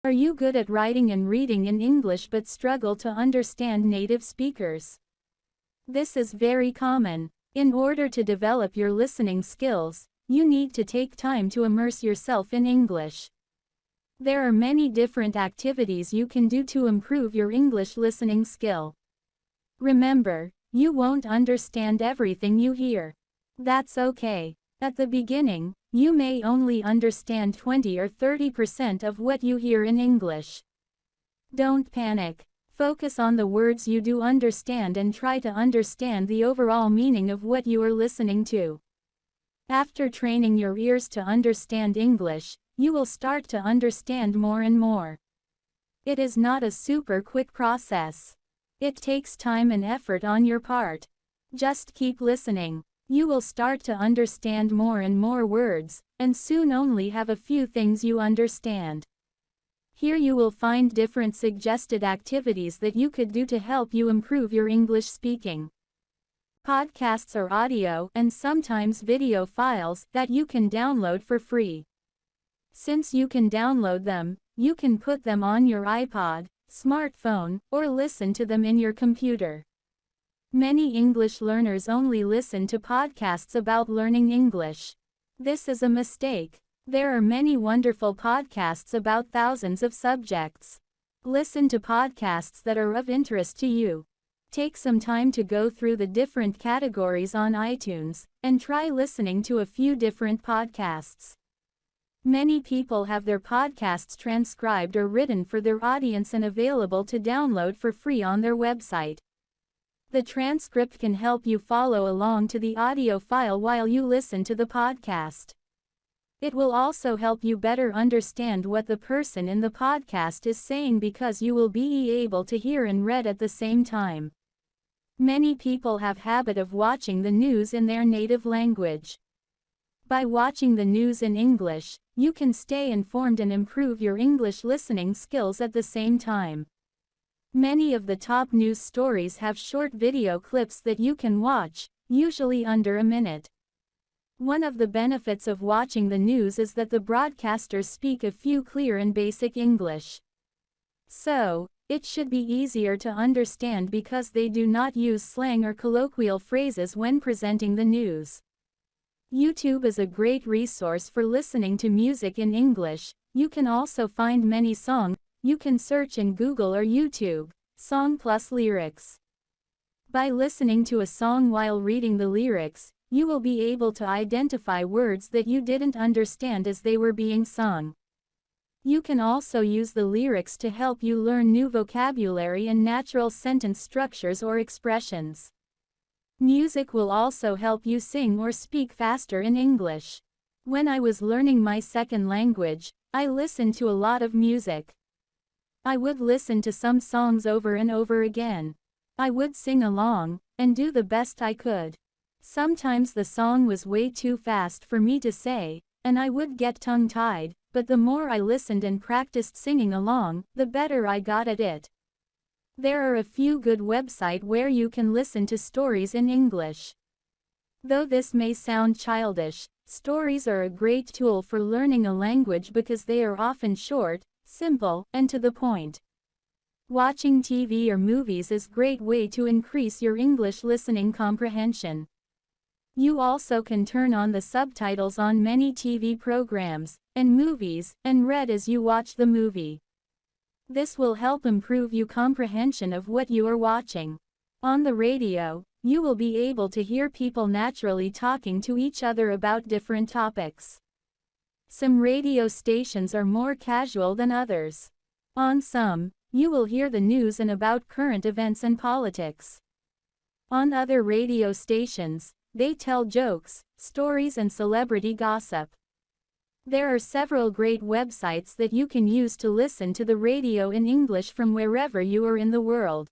Are you good at writing and reading in English but struggle to understand native speakers? This is very common. In order to develop your listening skills, you need to take time to immerse yourself in English. There are many different activities you can do to improve your English listening skill. Remember, you won't understand everything you hear. That's okay. At the beginning, you may only understand 20 or 30% of what you hear in English. Don't panic. Focus on the words you do understand and try to understand the overall meaning of what you are listening to. After training your ears to understand English, you will start to understand more and more. It is not a super quick process. It takes time and effort on your part. Just keep listening. You will start to understand more and more words, and soon only have a few things you understand. Here you will find different suggested activities that you could do to help you improve your English speaking. Podcasts are audio and sometimes video files that you can download for free. Since you can download them, you can put them on your iPod, smartphone, or listen to them in your computer. Many English learners only listen to podcasts about learning English. This is a mistake. There are many wonderful podcasts about thousands of subjects. Listen to podcasts that are of interest to you. Take some time to go through the different categories on iTunes, and try listening to a few different podcasts. Many people have their podcasts transcribed or written for their audience and available to download for free on their website. The transcript can help you follow along to the audio file while you listen to the podcast. It will also help you better understand what the person in the podcast is saying because you will be able to hear and read at the same time. Many people have habit of watching the news in their native language. By watching the news in English, you can stay informed and improve your English listening skills at the same time. Many of the top news stories have short video clips that you can watch, usually under a minute. One of the benefits of watching the news is that the broadcasters speak a few clear and basic English. So, it should be easier to understand because they do not use slang or colloquial phrases when presenting the news. YouTube is a great resource for listening to music in English. You can also find many songs. You can search in Google or YouTube, song plus lyrics. By listening to a song while reading the lyrics, you will be able to identify words that you didn't understand as they were being sung. You can also use the lyrics to help you learn new vocabulary and natural sentence structures or expressions. Music will also help you sing or speak faster in English. When I was learning my second language, I listened to a lot of music. I would listen to some songs over and over again. I would sing along, and do the best I could. Sometimes the song was way too fast for me to say, and I would get tongue-tied, but the more I listened and practiced singing along, the better I got at it. There are a few good websites where you can listen to stories in English. Though this may sound childish, stories are a great tool for learning a language because they are often short, simple, and to the point. Watching TV or movies is a great way to increase your English listening comprehension. You also can turn on the subtitles on many TV programs and movies and read as you watch the movie. This will help improve your comprehension of what you are watching. On the radio, you will be able to hear people naturally talking to each other about different topics. Some radio stations are more casual than others. On some, you will hear the news and about current events and politics. On other radio stations, they tell jokes, stories and celebrity gossip. There are several great websites that you can use to listen to the radio in English from wherever you are in the world.